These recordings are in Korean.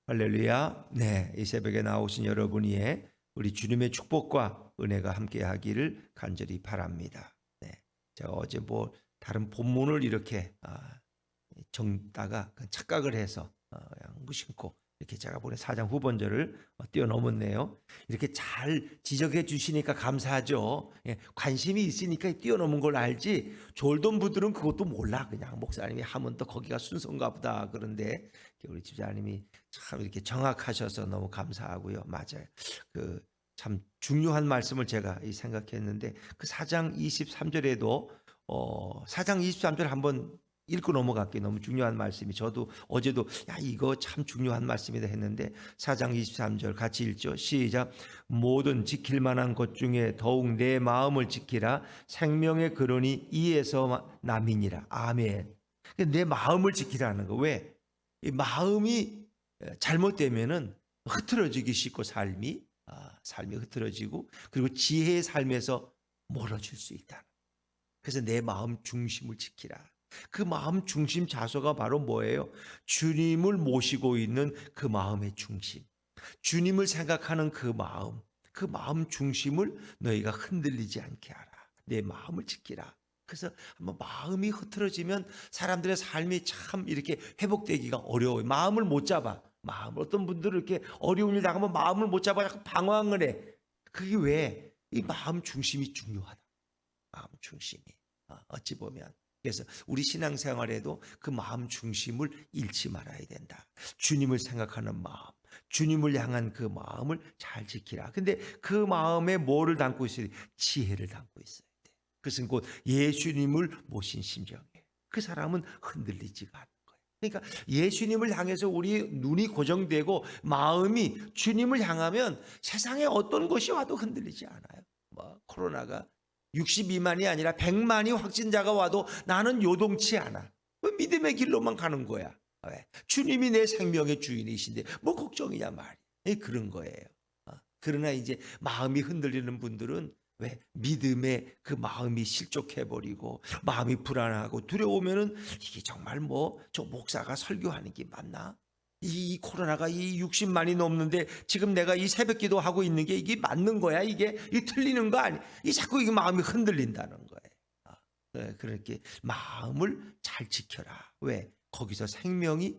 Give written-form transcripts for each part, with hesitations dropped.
할렐루야. 네, 이 새벽에 나오신 여러분 위에 우리 주님의 축복과 은혜가 함께하기를 간절히 바랍니다. 네, 제가 어제 뭐 다른 본문을 이렇게 적다가 착각을 해서 그냥 무심코 이렇게 제가 보낸 4장 후반절을 뛰어넘었네요. 이렇게 잘 지적해 주시니까 감사하죠. 예, 관심이 있으니까 뛰어넘은 걸 알지 졸던 분들은 그것도 몰라. 그냥 목사님이 하면 또 거기가 순서인가 보다. 그런데 우리 집사님이 참 이렇게 정확하셔서 너무 감사하고요. 맞아요. 그 참 중요한 말씀을 제가 생각했는데 그 4장 23절에도 4장 23절 한번 읽고 넘어갈게요. 너무 중요한 말씀이 저도 어제도 야 이거 참 중요한 말씀이다 했는데 4장 23절 같이 읽죠. 시작. 모든 지킬 만한 것 중에 더욱 내 마음을 지키라. 생명의 근원이 이에서 남이니라. 아멘. 내 마음을 지키라는 거. 왜? 이 마음이 잘못되면은 흐트러지기 쉽고 삶이 흐트러지고 그리고 지혜의 삶에서 멀어질 수 있다. 그래서 내 마음 중심을 지키라. 그 마음 중심 자소가 바로 뭐예요? 주님을 모시고 있는 그 마음의 중심. 주님을 생각하는 그 마음 중심을 너희가 흔들리지 않게 하라. 내 마음을 지키라. 그래서 한번 마음이 흐트러지면 사람들의 삶이 참 이렇게 회복되기가 어려워요. 마음을 못 잡아. 어떤 분들은 이렇게 어려운 일 당하면 마음을 못 잡아 자꾸 방황을 해. 그게 왜? 이 마음 중심이 중요하다. 마음 중심이. 어찌 보면. 그래서 우리 신앙생활에도 그 마음 중심을 잃지 말아야 된다. 주님을 생각하는 마음, 주님을 향한 그 마음을 잘 지키라. 근데 그 마음에 뭐를 담고 있어야 돼? 지혜를 담고 있어야 돼. 그것은 곧 예수님을 모신 심정이에요. 그 사람은 흔들리지가 않는 거예요. 그러니까 예수님을 향해서 우리 눈이 고정되고 마음이 주님을 향하면 세상에 어떤 것이 와도 흔들리지 않아요. 뭐 코로나가 62만이 아니라 100만이 확진자가 와도 나는 요동치 않아. 믿음의 길로만 가는 거야. 왜? 주님이 내 생명의 주인이신데 뭐 걱정이냐 말이야. 그런 거예요. 그러나 이제 마음이 흔들리는 분들은 왜? 믿음의 그 마음이 실족해버리고 마음이 불안하고 두려우면은 이게 정말 뭐 저 목사가 설교하는 게 맞나? 이 코로나가 이 60만이 넘는데 지금 내가 이 새벽 기도 하고 있는 게 이게 맞는 거야? 이게 틀리는 거 아니? 이 자꾸 이게 마음이 흔들린다는 거예요. 네, 그렇게 마음을 잘 지켜라. 왜? 거기서 생명이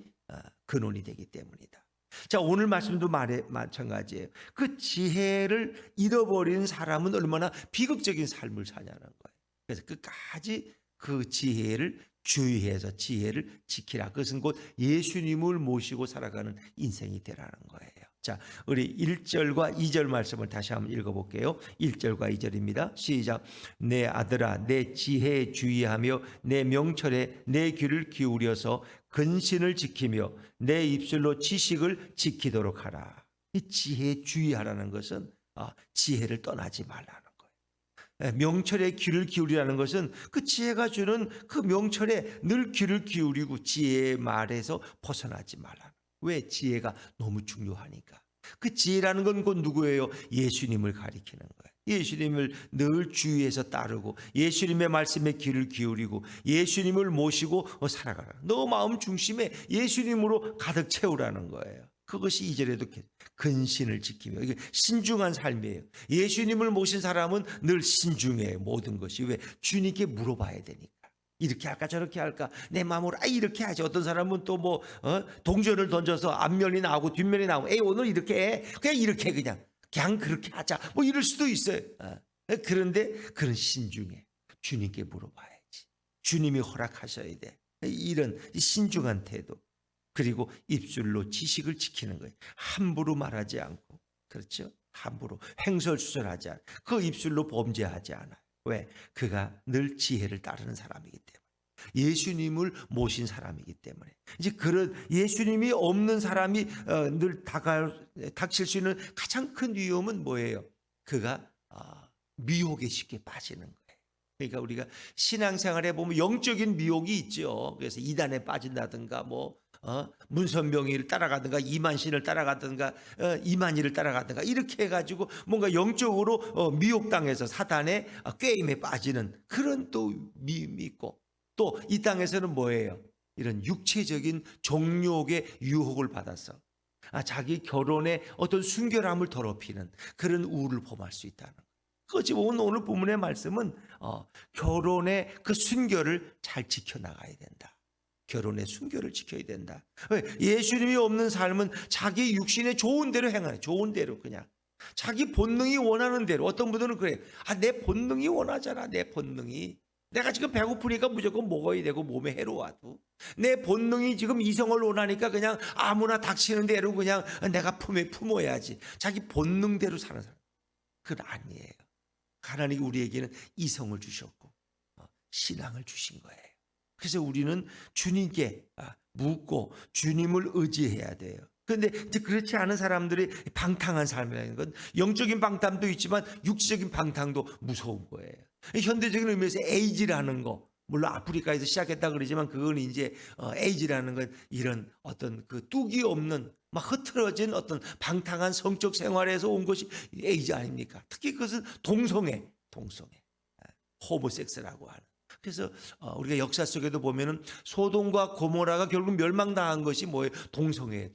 근원이 되기 때문이다. 자, 오늘 말씀도 마찬가지예요. 그 지혜를 잃어버린 사람은 얼마나 비극적인 삶을 사냐는 거예요. 그래서 끝까지 그 지혜를 주의해서 지혜를 지키라. 그것은 곧 예수님을 모시고 살아가는 인생이 되라는 거예요. 자, 우리 1절과 2절 말씀을 다시 한번 읽어볼게요. 1절과 2절입니다. 시작. 내 아들아 내 지혜에 주의하며 내 명철에 내 귀를 기울여서 근신을 지키며 내 입술로 지식을 지키도록 하라. 이 지혜에 주의하라는 것은 지혜를 떠나지 말라는 명철에 귀를 기울이라는 것은 그 지혜가 주는 그 명철에 늘 귀를 기울이고 지혜의 말에서 벗어나지 말라. 왜? 지혜가 너무 중요하니까. 그 지혜라는 건 곧 누구예요? 예수님을 가리키는 거예요. 예수님을 늘 주위에서 따르고 예수님의 말씀에 귀를 기울이고 예수님을 모시고 살아가라. 너 마음 중심에 예수님으로 가득 채우라는 거예요. 그것이 2절에도 근신을 지키며 이게 신중한 삶이에요. 예수님을 모신 사람은 늘 신중해요. 모든 것이. 왜? 주님께 물어봐야 되니까. 이렇게 할까 저렇게 할까 내 마음으로 이렇게 하지. 어떤 사람은 또 뭐 동전을 던져서 앞면이 나오고 뒷면이 나오고 에이 오늘 이렇게 해. 그냥 이렇게 그냥 그렇게 하자 뭐 이럴 수도 있어요. 그런데 그런 신중해. 주님께 물어봐야지. 주님이 허락하셔야 돼. 이런 신중한 태도. 그리고 입술로 지식을 지키는 거예요. 함부로 말하지 않고. 그렇죠? 함부로 횡설수설하지 않고 그 입술로 범죄하지 않아요. 왜? 그가 늘 지혜를 따르는 사람이기 때문에. 예수님을 모신 사람이기 때문에. 이제 그런 예수님이 없는 사람이 늘 닥칠 수 있는 가장 큰 위험은 뭐예요? 그가 미혹에 쉽게 빠지는 거예요. 그러니까 우리가 신앙생활에 보면 영적인 미혹이 있죠. 그래서 이단에 빠진다든가 뭐 문선명이를 따라가든가 이만신을 따라가든가 이만희를 따라가든가 이렇게 해가지고 뭔가 영적으로 미혹당해서 사단의 꾀임에 빠지는 그런 또 미움이 있고 또 이 땅에서는 뭐예요? 이런 육체적인 정욕의 유혹을 받아서 자기 결혼의 어떤 순결함을 더럽히는 그런 우울을 범할 수 있다는 거예요. 그것이 오늘 본문의 말씀은 결혼의 그 순결을 잘 지켜나가야 된다. 결혼의 순결을 지켜야 된다. 예수님이 없는 삶은 자기 육신의 좋은 대로 행하는, 좋은 대로 그냥 자기 본능이 원하는 대로. 어떤 분들은 그래요. 내 본능이 원하잖아. 내 본능이. 내가 지금 배고프니까 무조건 먹어야 되고 몸에 해로워도, 내 본능이 지금 이성을 원하니까 그냥 아무나 닥치는 대로 그냥 내가 품어야지. 자기 본능대로 사는 사람, 그건 아니에요. 하나님이 우리에게는 이성을 주셨고 신앙을 주신 거예요. 그래서 우리는 주님께 묻고 주님을 의지해야 돼요. 그런데 이제 그렇지 않은 사람들이 방탕한 삶이라는 건 영적인 방탕도 있지만 육체적인 방탕도 무서운 거예요. 현대적인 의미에서 에이즈라는 거, 물론 아프리카에서 시작했다 그러지만 그건 이제 에이즈라는 건 이런 어떤 그 뚝이 없는 막 흐트러진 어떤 방탕한 성적 생활에서 온 것이 에이즈 아닙니까? 특히 그것은 동성애, 호모섹스라고 하는. 그래서 우리가 역사 속에도 보면은 소돔과 고모라가 결국 멸망당한 것이 뭐예요? 동성애.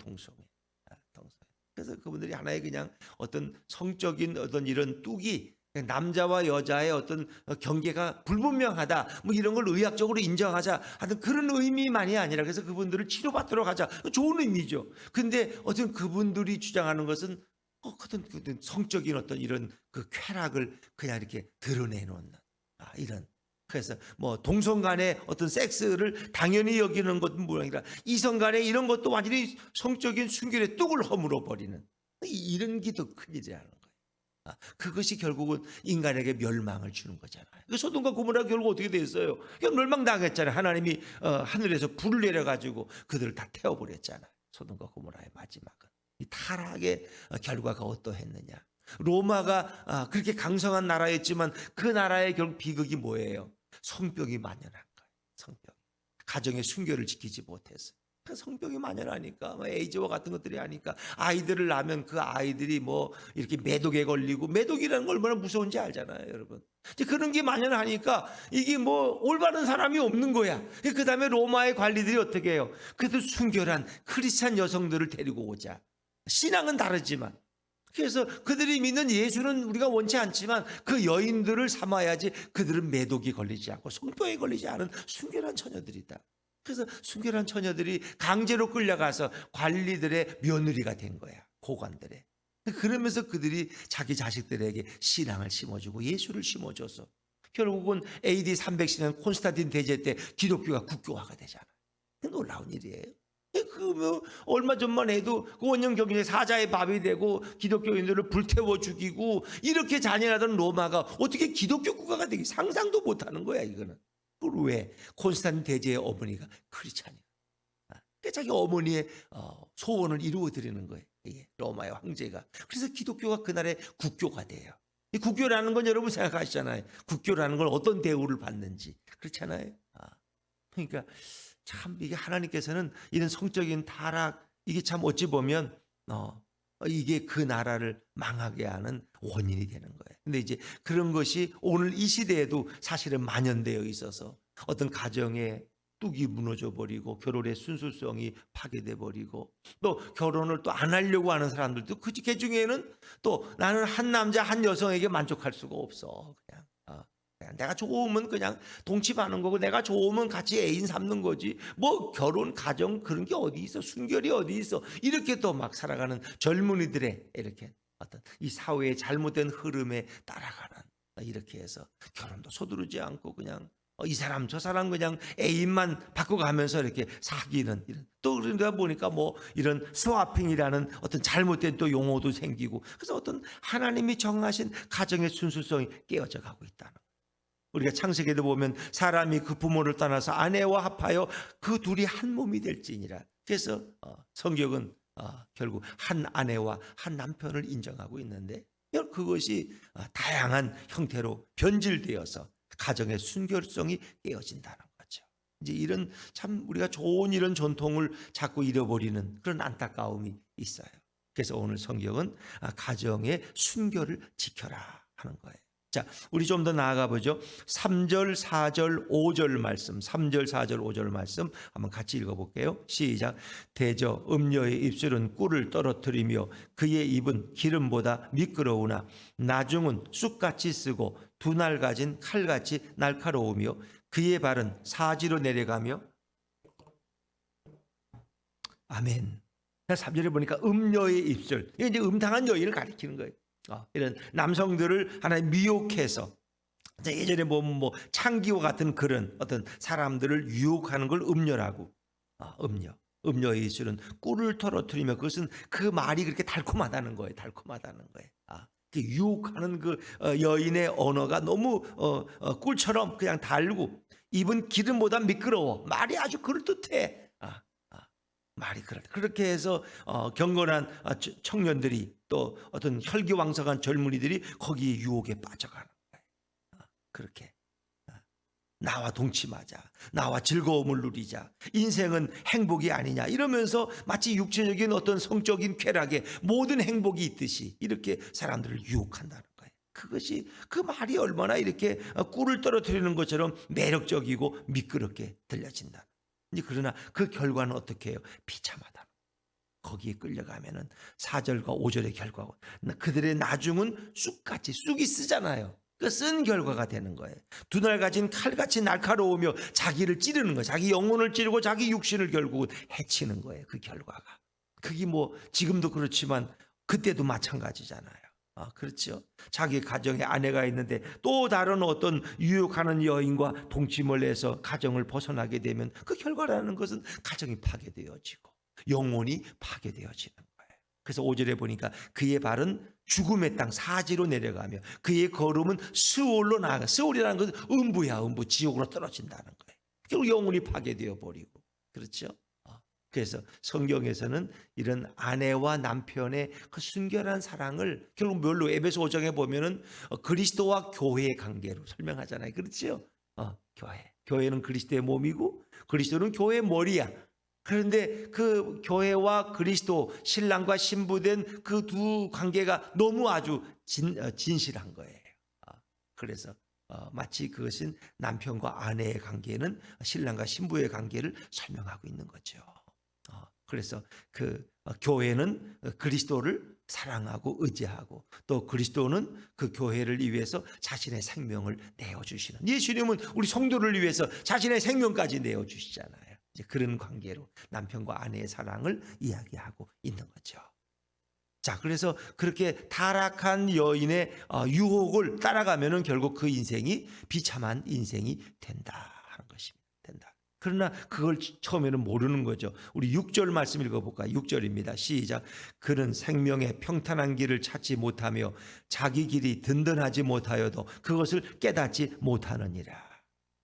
그래서 그분들이 하나의 그냥 어떤 성적인 어떤 이런 뚝이 남자와 여자의 어떤 경계가 불분명하다, 뭐 이런 걸 의학적으로 인정하자 하는 그런 의미만이 아니라, 그래서 그분들을 치료받도록 하자, 좋은 의미죠. 근데 어떤 그분들이 주장하는 것은 어떤 성적인 어떤 이런 그 쾌락을 그냥 이렇게 드러내놓는 이런. 그래서 뭐 동성 간의 어떤 섹스를 당연히 여기는 것은 모양이라 이성 간의 이런 것도 완전히 성적인 순결의 뚝을 허물어 버리는 이런 게 더 큰 일이라는 거예요. 그것이 결국은 인간에게 멸망을 주는 거잖아요. 소돔과 고모라가 결국 어떻게 됐어요? 그냥 멸망당했잖아요. 하나님이 하늘에서 불을 내려가지고 그들을 다 태워버렸잖아요. 소돔과 고모라의 마지막은 이 타락의 결과가 어떠했느냐. 로마가 그렇게 강성한 나라였지만 그 나라의 결국 비극이 뭐예요? 성병이 만연한 거예요. 성병. 가정의 순결을 지키지 못해서. 그 성병이 만연하니까 에이즈와 같은 것들이 하니까 아이들을 낳으면 그 아이들이 뭐 이렇게 매독에 걸리고, 매독이라는 걸 얼마나 무서운지 알잖아요, 여러분. 이제 그런 게 만연하니까 이게 뭐 올바른 사람이 없는 거야. 그 다음에 로마의 관리들이 어떻게 해요? 그래도 순결한 크리스찬 여성들을 데리고 오자. 신앙은 다르지만. 그래서 그들이 믿는 예수는 우리가 원치 않지만 그 여인들을 삼아야지 그들은 매독이 걸리지 않고 성병에 걸리지 않은 순결한 처녀들이다. 그래서 순결한 처녀들이 강제로 끌려가서 관리들의 며느리가 된 거야. 고관들의. 그러면서 그들이 자기 자식들에게 신앙을 심어주고 예수를 심어줘서 결국은 AD 310년 콘스탄틴 대제 때 기독교가 국교화가 되잖아요. 놀라운 일이에요. 그 얼마 전만 해도 그 원년 경전에 사자의 밥이 되고 기독교인들을 불태워 죽이고 이렇게 잔인하던 로마가 어떻게 기독교 국가가 되기 상상도 못하는 거야. 이거는. 그걸 왜? 콘스탄틴 대제의 어머니가 크리스찬이야. 자기 어머니의 소원을 이루어 드리는 거예요. 로마의 황제가. 그래서 기독교가 그날의 국교가 돼요. 이 국교라는 건 여러분 생각하시잖아요. 국교라는 건 어떤 대우를 받는지. 그렇잖아요. 그러니까 참 이게 하나님께서는 이런 성적인 타락, 이게 참 어찌 보면 이게 그 나라를 망하게 하는 원인이 되는 거예요. 근데 이제 그런 것이 오늘 이 시대에도 사실은 만연되어 있어서 어떤 가정의 뚝이 무너져 버리고 결혼의 순수성이 파괴돼 버리고 또 결혼을 또 안 하려고 하는 사람들도 그 중에는 또 나는 한 남자 한 여성에게 만족할 수가 없어. 그냥 내가 좋으면 그냥 동침하는 거고 내가 좋으면 같이 애인 삼는 거지. 뭐 결혼 가정 그런 게 어디 있어? 순결이 어디 있어? 이렇게 또 막 살아가는 젊은이들의 이렇게 어떤 이 사회의 잘못된 흐름에 따라가는, 이렇게 해서 결혼도 서두르지 않고 그냥 이 사람 저 사람 그냥 애인만 바꿔가면서 이렇게 사귀는 이런, 또 그러다 보니까 뭐 이런 스와핑이라는 어떤 잘못된 또 용어도 생기고, 그래서 어떤 하나님이 정하신 가정의 순수성이 깨어져 가고 있다는 거예요. 우리가 창세기에도 보면 사람이 그 부모를 떠나서 아내와 합하여 그 둘이 한 몸이 될지니라. 그래서 성경은 결국 한 아내와 한 남편을 인정하고 있는데 그것이 다양한 형태로 변질되어서 가정의 순결성이 깨어진다는 거죠. 이제 이런 참 우리가 좋은 이런 전통을 자꾸 잃어버리는 그런 안타까움이 있어요. 그래서 오늘 성경은 가정의 순결을 지켜라 하는 거예요. 자, 우리 좀 더 나아가 보죠. 3절, 4절, 5절 말씀, 3절, 4절, 5절 말씀 한번 같이 읽어볼게요. 시작. 대저 음녀의 입술은 꿀을 떨어뜨리며 그의 입은 기름보다 미끄러우나 나중은 쑥같이 쓰고 두 날 가진 칼같이 날카로우며 그의 발은 사지로 내려가며 아멘. 3절에 보니까 음녀의 입술, 이게 이제 음탕한 여인을 가리키는 거예요. 이런 남성들을 하나님 미혹해서 예전에 보면 뭐 창기와 같은 그런 어떤 사람들을 유혹하는 걸 음녀라고. 음녀의 입술은 꿀을 떨어뜨리며 그것은 그 말이 그렇게 달콤하다는 거예요. 달콤하다는 거예요. 그 유혹하는 그 여인의 언어가 너무 꿀처럼 그냥 달고 입은 기름보다 미끄러워. 말이 아주 그럴듯해. 말이 그렇게 해서 경건한 청년들이 또 어떤 혈기왕성한 젊은이들이 거기에 유혹에 빠져가는 거예요. 그렇게 나와 동침하자, 나와 즐거움을 누리자, 인생은 행복이 아니냐 이러면서 마치 육체적인 어떤 성적인 쾌락에 모든 행복이 있듯이 이렇게 사람들을 유혹한다는 거예요. 그것이 그 말이 얼마나 이렇게 꿀을 떨어뜨리는 것처럼 매력적이고 미끄럽게 들려진다. 그러나 그 결과는 어떻게 해요? 비참하다. 거기에 끌려가면은 4절과 5절의 결과고 그들의 나중은 쑥같이 쑥이 쓰잖아요. 그 쓴 결과가 되는 거예요. 두 날 가진 칼같이 날카로우며 자기를 찌르는 거예요. 자기 영혼을 찌르고 자기 육신을 결국은 해치는 거예요. 그 결과가. 그게 뭐 지금도 그렇지만 그때도 마찬가지잖아요. 그렇죠. 자기 가정에 아내가 있는데 또 다른 어떤 유혹하는 여인과 동침을 해서 가정을 벗어나게 되면 그 결과라는 것은 가정이 파괴되어지고 영혼이 파괴되어지는 거예요. 그래서 5절에 보니까 그의 발은 죽음의 땅 사지로 내려가며 그의 걸음은 스올로 나아가. 스올이라는 것은 음부야. 음부 지옥으로 떨어진다는 거예요. 결국 영혼이 파괴되어 버리고. 그렇죠. 그래서 성경에서는 이런 아내와 남편의 그 순결한 사랑을 결국 뭘로 에베소 5장에 보면은 그리스도와 교회의 관계로 설명하잖아요. 그렇죠? 교회는 그리스도의 몸이고 그리스도는 교회의 머리야. 그런데 그 교회와 그리스도 신랑과 신부된 그 두 관계가 너무 아주 진실한 거예요. 그래서 마치 그것은 남편과 아내의 관계는 신랑과 신부의 관계를 설명하고 있는 거죠. 그래서 그 교회는 그리스도를 사랑하고 의지하고 또 그리스도는 그 교회를 위해서 자신의 생명을 내어주시는, 예수님은 우리 성도를 위해서 자신의 생명까지 내어주시잖아요. 이제 그런 관계로 남편과 아내의 사랑을 이야기하고 있는 거죠. 자, 그래서 그렇게 타락한 여인의 유혹을 따라가면은 결국 그 인생이 비참한 인생이 된다 하는 것입니다. 된다. 그러나 그걸 처음에는 모르는 거죠. 우리 6절 말씀 읽어볼까요? 6절입니다. 시작. 그는 생명의 평탄한 길을 찾지 못하며 자기 길이 든든하지 못하여도 그것을 깨닫지 못하느니라.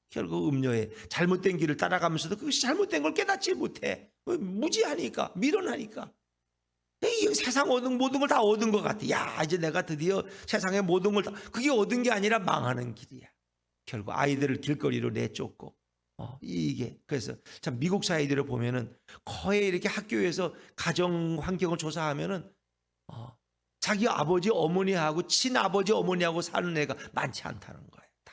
결국 음녀의 잘못된 길을 따라가면서도 그것이 잘못된 걸 깨닫지 못해. 무지하니까, 미련하니까. 이 세상 모든 걸 다 얻은 것 같아. 야, 이제 내가 드디어 세상의 모든 걸 다, 그게 얻은 게 아니라 망하는 길이야. 결국 아이들을 길거리로 내쫓고 이게 그래서 참 미국 사회들을 보면은 거의 이렇게 학교에서 가정 환경을 조사하면은 자기 아버지 어머니하고 친아버지 어머니하고 사는 애가 많지 않다는 거예요. 다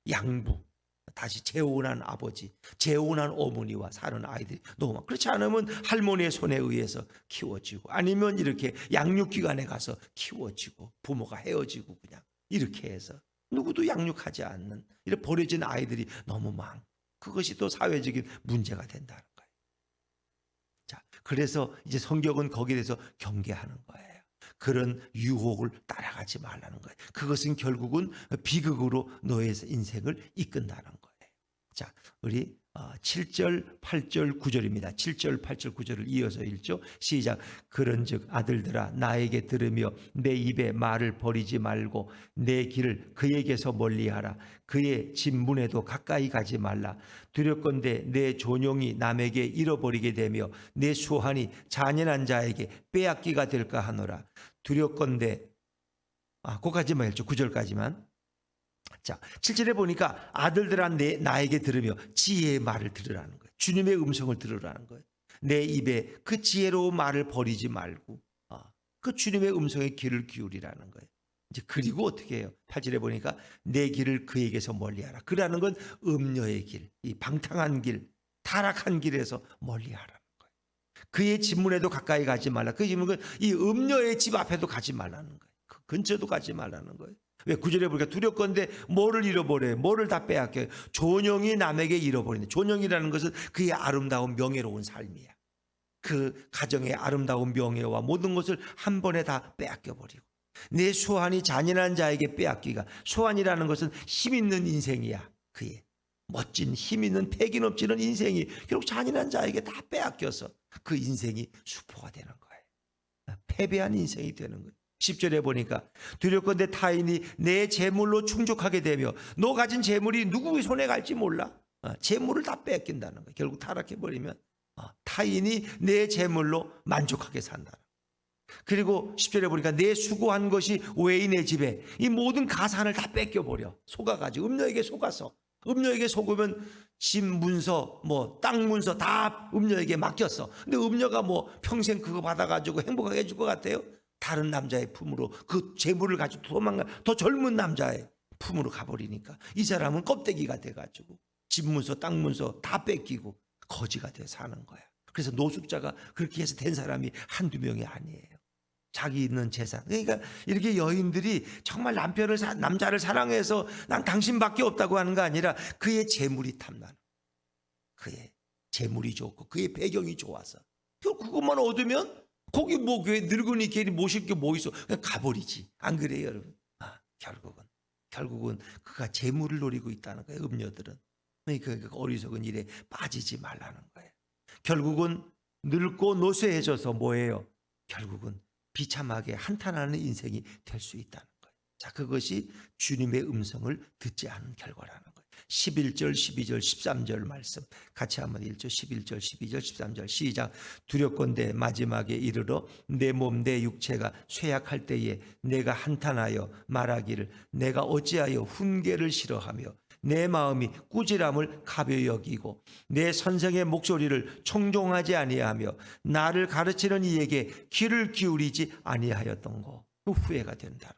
양부, 다시 재혼한 아버지, 재혼한 어머니와 사는 아이들이 너무 많아. 그렇지 않으면 할머니의 손에 의해서 키워지고 아니면 이렇게 양육기관에 가서 키워지고 부모가 헤어지고 그냥 이렇게 해서 누구도 양육하지 않는 이렇게 버려진 아이들이 너무 많고 그것이 또 사회적인 문제가 된다는 거예요. 자, 그래서 이제 성경은 거기에 대해서 경계하는 거예요. 그런 유혹을 따라가지 말라는 거예요. 그것은 결국은 비극으로 너의 인생을 이끈다는 거예요. 자, 우리 7절, 8절, 9절입니다. 7절, 8절, 9절을 이어서 읽죠. 시작. 그런즉 아들들아 나에게 들으며 내 입에 말을 버리지 말고 내 길을 그에게서 멀리하라. 그의 진문에도 가까이 가지 말라. 두렵건대 내 존용이 남에게 잃어버리게 되며 내 수한이 잔인한 자에게 빼앗기가 될까 하노라. 두렵건대 거기까지만 읽죠. 9절까지만. 자, 7절에 보니까 아들들아 나에게 들으며 지혜의 말을 들으라는 거예요. 주님의 음성을 들으라는 거예요. 내 입에 그 지혜로운 말을 버리지 말고 그 주님의 음성에 귀를 기울이라는 거예요. 이제 그리고 어떻게 해요? 8절에 보니까 내 길을 그에게서 멀리하라. 그라는 건 음녀의 길, 이 방탕한 길, 타락한 길에서 멀리하라는 거예요. 그의 집문에도 가까이 가지 말라. 그 집문은 이 음녀의 집 앞에도 가지 말라는 거예요. 그 근처도 가지 말라는 거예요. 왜 9절에 보니까 두렵건대 뭐를 잃어버려요? 뭐를 다 빼앗겨요? 존영이 남에게 잃어버리는. 존영이라는 것은 그의 아름다운 명예로운 삶이야. 그 가정의 아름다운 명예와 모든 것을 한 번에 다 빼앗겨버리고, 내 소환이 잔인한 자에게 빼앗기가, 소환이라는 것은 힘 있는 인생이야. 그의 멋진 힘 있는 패기 넘치는 인생이 결국 잔인한 자에게 다 빼앗겨서 그 인생이 수포가 되는 거예요. 패배한 인생이 되는 거예요. 10절에 보니까 두렵건대 타인이 내 재물로 충족하게 되며, 너 가진 재물이 누구의 손에 갈지 몰라. 재물을 다 뺏긴다는 거예요. 결국 타락해버리면 타인이 내 재물로 만족하게 산다. 그리고 10절에 보니까 내 수고한 것이 외인의 집에, 이 모든 가산을 다 뺏겨버려. 속아가지고 음녀에게 속아서, 음녀에게 속으면 집 문서, 땅 문서 다 음녀에게 맡겼어. 근데 음녀가 평생 그거 받아가지고 행복하게 해줄 것 같아요? 다른 남자의 품으로 그 재물을 가지고 도망가, 더 젊은 남자의 품으로 가버리니까 이 사람은 껍데기가 돼가지고 집 문서, 땅 문서 다 뺏기고 거지가 돼 사는 거야. 그래서 노숙자가 그렇게 해서 된 사람이 한두 명이 아니에요. 자기 있는 재산. 그러니까 이렇게 여인들이 정말 남자를 사랑해서 난 당신밖에 없다고 하는 거 아니라 그의 재물이 탐나는, 그의 재물이 좋고 그의 배경이 좋아서 그것만 얻으면 거기 교회 늙은이 괜히 모실 게 뭐 있어, 그냥 가버리지. 안 그래요 여러분? 결국은 그가 재물을 노리고 있다는 거예요. 음녀들은. 그러니까 어리석은 일에 빠지지 말라는 거예요. 결국은 늙고 노쇠해져서 뭐예요? 결국은 비참하게 한탄하는 인생이 될 수 있다는 거예요. 자, 그것이 주님의 음성을 듣지 않은 결과라는 거예요. 11절, 12절, 13절 말씀 같이 한번 읽죠. 11절, 12절, 13절 시작. 두렵건대 마지막에 이르러 내 몸, 내 육체가 쇠약할 때에 내가 한탄하여 말하기를 내가 어찌하여 훈계를 싫어하며 내 마음이 꾸지람을 가벼이 여기고 내 선생의 목소리를 청종하지 아니하며 나를 가르치는 이에게 귀를 기울이지 아니하였던고. 그 후회가 된다.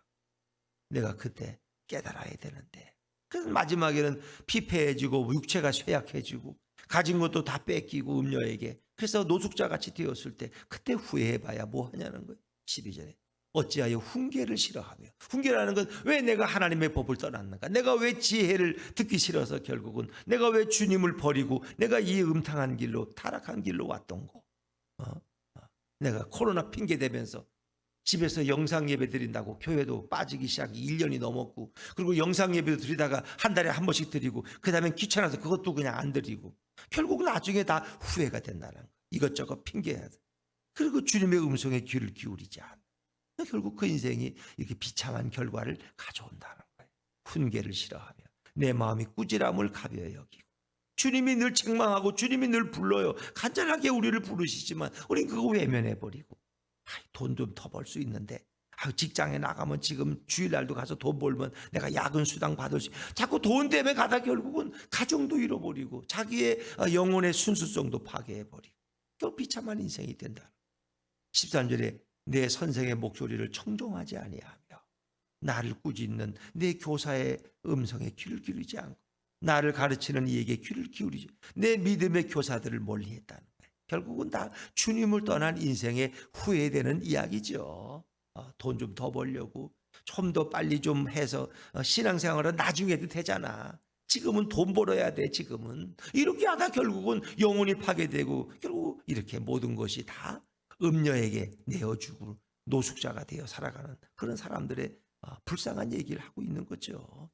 내가 그때 깨달아야 되는데. 그래서 마지막에는 피폐해지고 육체가 쇠약해지고 가진 것도 다 뺏기고 음녀에게. 그래서 노숙자같이 되었을 때 그때 후회해봐야 뭐하냐는 거예요. 12절에 어찌하여 훈계를 싫어하며. 훈계라는 건 왜 내가 하나님의 법을 떠났는가, 내가 왜 지혜를 듣기 싫어서 결국은 내가 왜 주님을 버리고 내가 이 음탕한 길로 타락한 길로 왔던고. 내가 코로나 핑계 대면서 집에서 영상 예배 드린다고 교회도 빠지기 시작이 1년이 넘었고, 그리고 영상 예배도 드리다가 한 달에 한 번씩 드리고 그 다음엔 귀찮아서 그것도 그냥 안 드리고 결국 나중에 다 후회가 된다는 거예요. 이것저것 핑계해야 돼. 그리고 주님의 음성에 귀를 기울이지 않아. 결국 그 인생이 이렇게 비참한 결과를 가져온다는 거예요. 훈계를 싫어하며 내 마음이 꾸지람을 가벼이 여기고. 주님이 늘 책망하고 주님이 늘 불러요. 간절하게 우리를 부르시지만 우린 그거 외면해버리고, 돈 좀 더 벌 수 있는데, 직장에 나가면 지금 주일날도 가서 돈 벌면 내가 야근 수당 받을 수, 자꾸 돈 때문에 가다 결국은 가정도 잃어버리고 자기의 영혼의 순수성도 파괴해버리고 결국 비참한 인생이 된다. 13절에 내 선생의 목소리를 청종하지 아니하며 나를 꾸짖는 내 교사의 음성에 귀를 기울이지 않고 나를 가르치는 이에게 귀를 기울이지, 내 믿음의 교사들을 멀리했다는 거예요. 결국은 다 주님을 떠난 인생에 후회되는 이야기죠. 돈 좀 더 벌려고 좀 더 빨리 좀 해서 신앙생활은 나중에 해도 되잖아. 지금은 돈 벌어야 돼. 지금은 이렇게 하다 결국은 영혼이 파괴되고 결국 이렇게 모든 것이 다 음녀에게 내어주고 노숙자가 되어 살아가는 그런 사람들의 불쌍한 얘기를 하고 있는 거죠.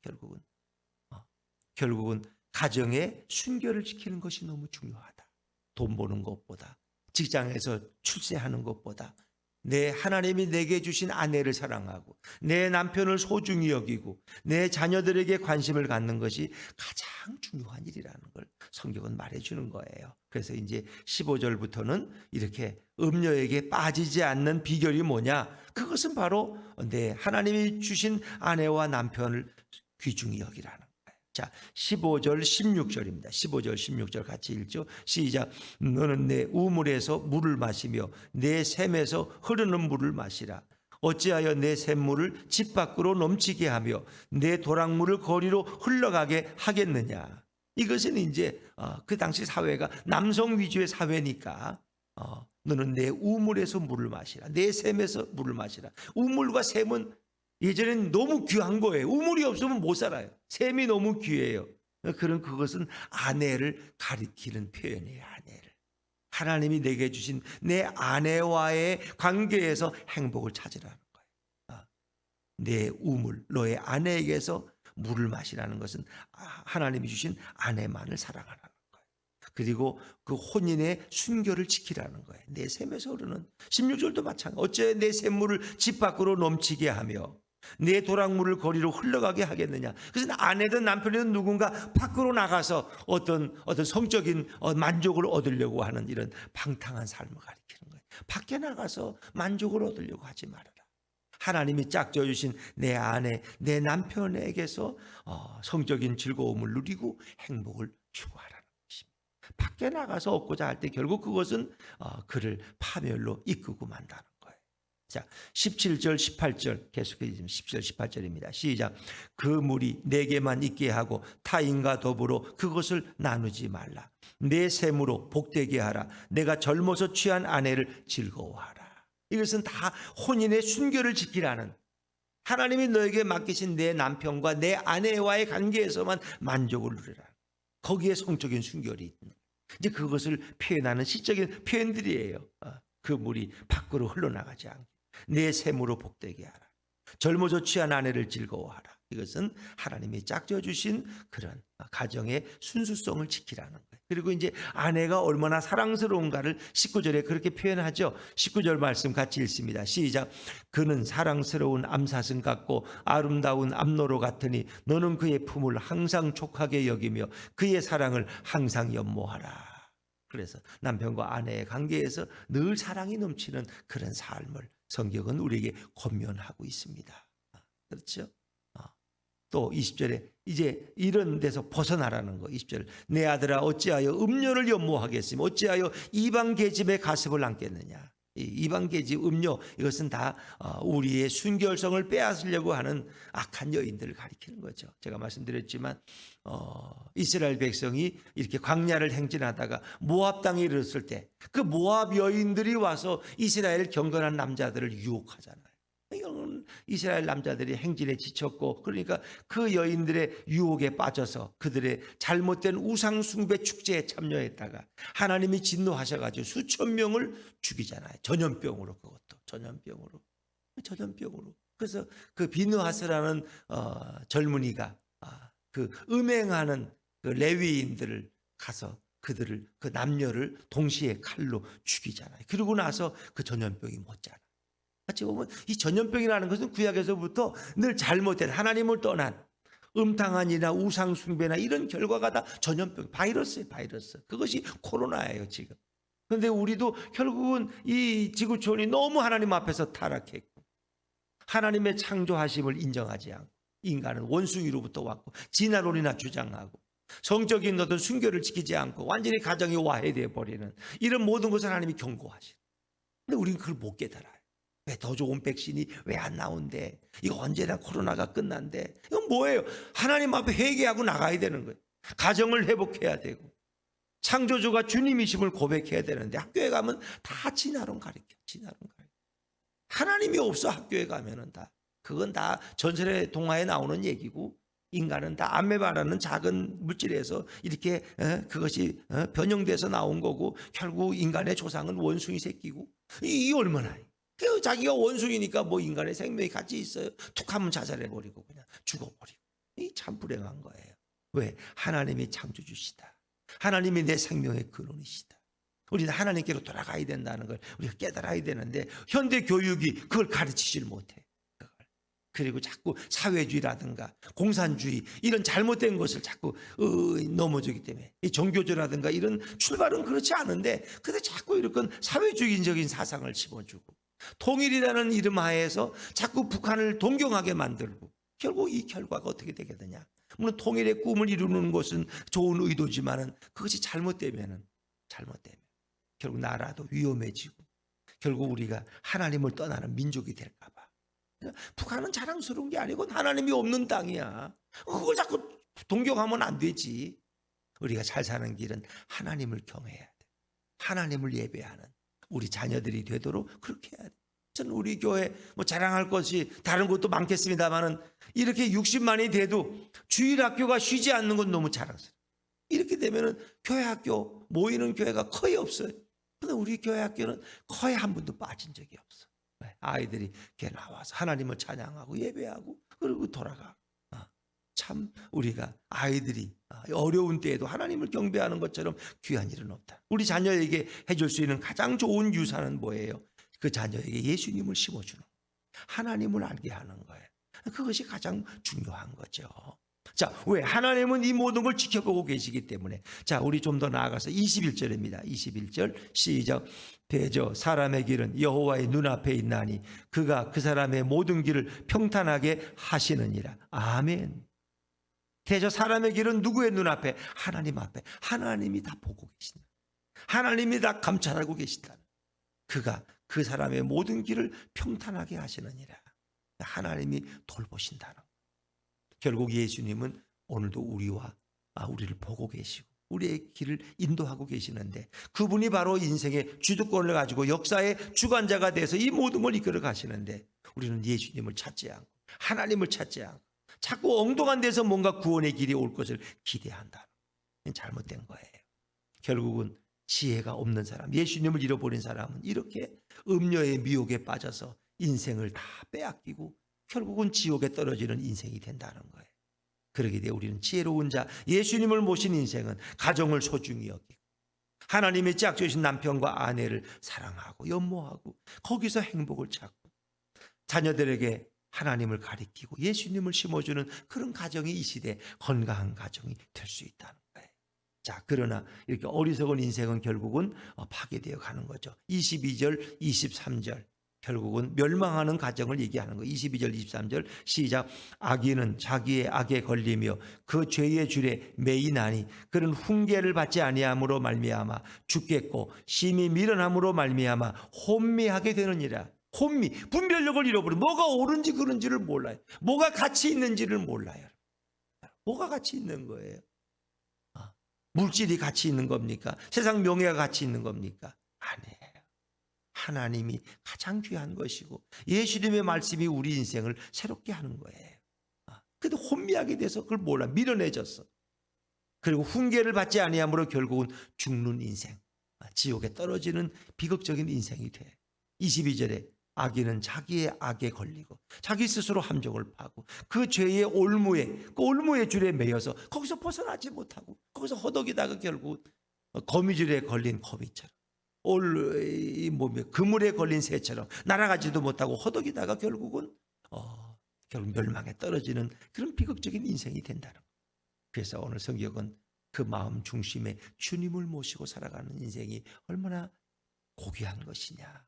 결국은 가정의 순결을 지키는 것이 너무 중요하다. 돈 버는 것보다, 직장에서 출세하는 것보다 내 하나님이 내게 주신 아내를 사랑하고 내 남편을 소중히 여기고 내 자녀들에게 관심을 갖는 것이 가장 중요한 일이라는 걸 성경은 말해주는 거예요. 그래서 이제 15절부터는 이렇게 음녀에게 빠지지 않는 비결이 뭐냐? 그것은 바로 내 하나님이 주신 아내와 남편을 귀중히 여기라는 거예요. 자, 15절 16절입니다. 15절 16절 같이 읽죠. 시작. 너는 내 우물에서 물을 마시며 내 샘에서 흐르는 물을 마시라. 어찌하여 내 샘물을 집 밖으로 넘치게 하며 내 도랑물을 거리로 흘러가게 하겠느냐. 이것은 이제 그 당시 사회가 남성 위주의 사회니까 너는 내 우물에서 물을 마시라. 내 샘에서 물을 마시라. 우물과 샘은 예전엔 너무 귀한 거예요. 우물이 없으면 못 살아요. 샘이 너무 귀해요. 그것은 아내를 가리키는 표현이에요. 아내를. 하나님이 내게 주신 내 아내와의 관계에서 행복을 찾으라는 거예요. 내 우물, 너의 아내에게서 물을 마시라는 것은 하나님이 주신 아내만을 사랑하라는 거예요. 그리고 그 혼인의 순결을 지키라는 거예요. 내 샘에서 흐르는 16절도 마찬가지. 어째 내 샘물을 집 밖으로 넘치게 하며 내 도랑물을 거리로 흘러가게 하겠느냐. 그래서 아내든 남편이든 누군가 밖으로 나가서 어떤 성적인 만족을 얻으려고 하는 이런 방탕한 삶을 가리키는 거예요. 밖에 나가서 만족을 얻으려고 하지 말아라. 하나님이 짝져 주신 내 아내, 내 남편에게서 성적인 즐거움을 누리고 행복을 추구하라는 것입니다. 밖에 나가서 얻고자 할 때 결국 그것은 그를 파멸로 이끌고 만다는 거예요. 자, 17절, 18절 계속해서 17절, 18절입니다. 시작. 그 물이 내게만 있게 하고 타인과 더불어 그것을 나누지 말라. 내 샘으로 복되게 하라. 내가 젊어서 취한 아내를 즐거워하라. 이것은 다 혼인의 순결을 지키라는, 하나님이 너에게 맡기신 내 남편과 내 아내와의 관계에서만 만족을 누리라. 거기에 성적인 순결이 있는, 이제 그것을 표현하는 시적인 표현들이에요. 그 물이 밖으로 흘러나가지 않게 내 샘으로 복되게 하라. 젊어서 취한 아내를 즐거워하라. 이것은 하나님이 짝져 주신 그런 가정의 순수성을 지키라는 거예요. 그리고 이제 아내가 얼마나 사랑스러운가를 19절에 그렇게 표현하죠. 19절 말씀 같이 읽습니다. 시작. 그는 사랑스러운 암사슴 같고 아름다운 암노루 같으니 너는 그의 품을 항상 촉하게 여기며 그의 사랑을 항상 연모하라. 그래서 남편과 아내의 관계에서 늘 사랑이 넘치는 그런 삶을 성경은 우리에게 권면하고 있습니다. 그렇죠? 또 20절에 이제 이런 데서 벗어나라는 거. 20절. 내 아들아 어찌하여 음료를 연모하겠으며 어찌하여 이방 계집의 가습을 안겠느냐. 이방 계집, 음료, 이것은 다 우리의 순결성을 빼앗으려고 하는 악한 여인들을 가리키는 거죠. 제가 말씀드렸지만 이스라엘 백성이 이렇게 광야를 행진하다가 모압 땅에 이르렀을 때 그 모압 여인들이 와서 이스라엘 경건한 남자들을 유혹하잖아요. 이스라엘 남자들이 행진에 지쳤고, 그러니까 그 여인들의 유혹에 빠져서 그들의 잘못된 우상 숭배 축제에 참여했다가 하나님이 진노하셔가지고 수천 명을 죽이잖아요. 전염병으로. 그것도 전염병으로. 그래서 그 비느하스라는 젊은이가 그 음행하는 그 레위인들을 가서 그들을, 그 남녀를 동시에 칼로 죽이잖아요. 그러고 나서 그 전염병이 멎잖아요. 같이 보면 이 전염병이라는 것은 구약에서부터 늘 잘못된, 하나님을 떠난 음탕한 이나 우상 숭배나 이런 결과가 다 전염병, 바이러스예요. 바이러스. 그것이 코로나예요 지금. 그런데 우리도 결국은 이 지구촌이 너무 하나님 앞에서 타락했고 하나님의 창조하심을 인정하지 않고 인간은 원숭이로부터 왔고 진화론이나 주장하고 성적인 어떤 순결을 지키지 않고 완전히 가정이 와해되어 버리는 이런 모든 것을 하나님이 경고하시는. 근데 우리는 그걸 못 깨달아요. 왜 더 좋은 백신이 왜 안 나온대? 이거 언제나 코로나가 끝난대? 이건 뭐예요? 하나님 앞에 회개하고 나가야 되는 거예요. 가정을 회복해야 되고 창조주가 주님이심을 고백해야 되는데 학교에 가면 다 진화론 가르쳐. 진화론 가르쳐. 하나님이 없어. 학교에 가면은 다 그건 다 전설의 동화에 나오는 얘기고 인간은 다 아메바라는 작은 물질에서 이렇게 그것이 변형돼서 나온 거고 결국 인간의 조상은 원숭이 새끼고 이 얼마나 자기가 원숭이니까 뭐 인간의 생명이 같이 있어요. 툭 하면 자살해버리고 그냥 죽어버리고. 이 참 불행한 거예요. 왜? 하나님이 창조주시다. 하나님이 내 생명의 근원이시다. 우리는 하나님께로 돌아가야 된다는 걸 우리가 깨달아야 되는데 현대 교육이 그걸 가르치질 못해. 그리고 자꾸 사회주의라든가 공산주의 이런 잘못된 것을 자꾸 넘어주기 때문에 이 종교주라든가 이런 출발은 그렇지 않은데 근데 자꾸 이렇게 사회주의적인 사상을 집어주고 통일이라는 이름 하에서 자꾸 북한을 동경하게 만들고 결국 이 결과가 어떻게 되게 되냐. 물론 통일의 꿈을 이루는 것은 좋은 의도지만은 그것이 잘못되면 결국 나라도 위험해지고 결국 우리가 하나님을 떠나는 민족이 될까 봐 북한은 자랑스러운 게 아니고 하나님이 없는 땅이야. 그걸 자꾸 동경하면 안 되지. 우리가 잘 사는 길은 하나님을 경외해야 돼. 하나님을 예배하는 우리 자녀들이 되도록 그렇게 해야 돼. 저는 우리 교회 뭐 자랑할 것이 다른 것도 많겠습니다만은 이렇게 60만이 돼도 주일 학교가 쉬지 않는 건 너무 자랑스러워. 이렇게 되면은 교회 학교 모이는 교회가 거의 없어요. 근데 우리 교회 학교는 거의 한 번도 빠진 적이 없어. 아이들이 이렇게 나와서 하나님을 찬양하고 예배하고 그리고 돌아가. 참 우리가 아이들이 어려운 때에도 하나님을 경배하는 것처럼 귀한 일은 없다. 우리 자녀에게 해줄 수 있는 가장 좋은 유산은 뭐예요? 그 자녀에게 예수님을 심어주는 거예요. 하나님을 알게 하는 거예요. 그것이 가장 중요한 거죠. 자, 왜? 하나님은 이 모든 걸 지켜보고 계시기 때문에. 자, 우리 좀 더 나아가서 21절입니다. 21절 시작. 대저 사람의 길은 여호와의 눈앞에 있나니 그가 그 사람의 모든 길을 평탄하게 하시느니라. 아멘. 대저 사람의 길은 누구의 눈앞에? 하나님 앞에. 하나님이 다 보고 계신다. 하나님이 다 감찰하고 계신다. 그가 그 사람의 모든 길을 평탄하게 하시느니라. 하나님이 돌보신다는 거예요. 결국 예수님은 오늘도 우리를 보고 계시고 우리의 길을 인도하고 계시는데 그분이 바로 인생의 주도권을 가지고 역사의 주관자가 돼서 이 모든 걸 이끌어 가시는데 우리는 예수님을 찾지 않고 하나님을 찾지 않고 자꾸 엉뚱한 데서 뭔가 구원의 길이 올 것을 기대한다. 잘못된 거예요. 결국은 지혜가 없는 사람, 예수님을 잃어버린 사람은 이렇게 음료의 미혹에 빠져서 인생을 다 빼앗기고 결국은 지옥에 떨어지는 인생이 된다는 거예요. 그러게 돼 우리는 지혜로운 자, 예수님을 모신 인생은 가정을 소중히 여기고 하나님의 짝지으신 남편과 아내를 사랑하고 연모하고 거기서 행복을 찾고 자녀들에게 하나님을 가리키고 예수님을 심어주는 그런 가정이 이 시대 건강한 가정이 될 수 있다는 거예요. 자, 그러나 이렇게 어리석은 인생은 결국은 파괴되어 가는 거죠. 22절, 23절 결국은 멸망하는 가정을 얘기하는 거예요. 22절, 23절 시작. 악인은 자기의 악에 걸리며 그 죄의 줄에 매이나니 그는 훈계를 받지 아니함으로 말미암아 죽겠고 심히 미련함으로 말미암아 혼미하게 되느니라. 혼미, 분별력을 잃어버려. 뭐가 옳은지 그른지를 몰라요. 뭐가 가치 있는지를 몰라요. 뭐가 가치 있는 거예요? 물질이 가치 있는 겁니까? 세상 명예가 가치 있는 겁니까? 아니에요. 하나님이 가장 귀한 것이고 예수님의 말씀이 우리 인생을 새롭게 하는 거예요. 근데 혼미하게 돼서 그걸 몰라. 미련해졌어. 그리고 훈계를 받지 아니함으로 결국은 죽는 인생, 지옥에 떨어지는 비극적인 인생이 돼. 22절에 악인은 자기의 악에 걸리고 자기 스스로 함정을 파고 그 죄의 그 올무의 줄에 매여서 거기서 벗어나지 못하고 거기서 허덕이다가 결국 거미줄에 걸린 거미처럼 그물에 걸린 새처럼 날아가지도 못하고 허덕이다가 결국 멸망에 떨어지는 그런 비극적인 인생이 된다는 거예요. 그래서 오늘 성경은 그 마음 중심에 주님을 모시고 살아가는 인생이 얼마나 고귀한 것이냐.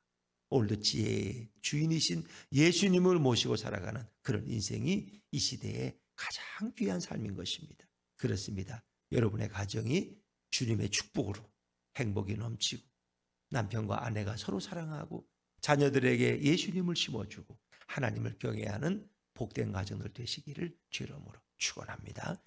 오늘도 지혜의 주인이신 예수님을 모시고 살아가는 그런 인생이 이 시대의 가장 귀한 삶인 것입니다. 그렇습니다. 여러분의 가정이 주님의 축복으로 행복이 넘치고 남편과 아내가 서로 사랑하고 자녀들에게 예수님을 심어주고 하나님을 경외하는 복된 가정들 되시기를 주의 이름으로 축원합니다.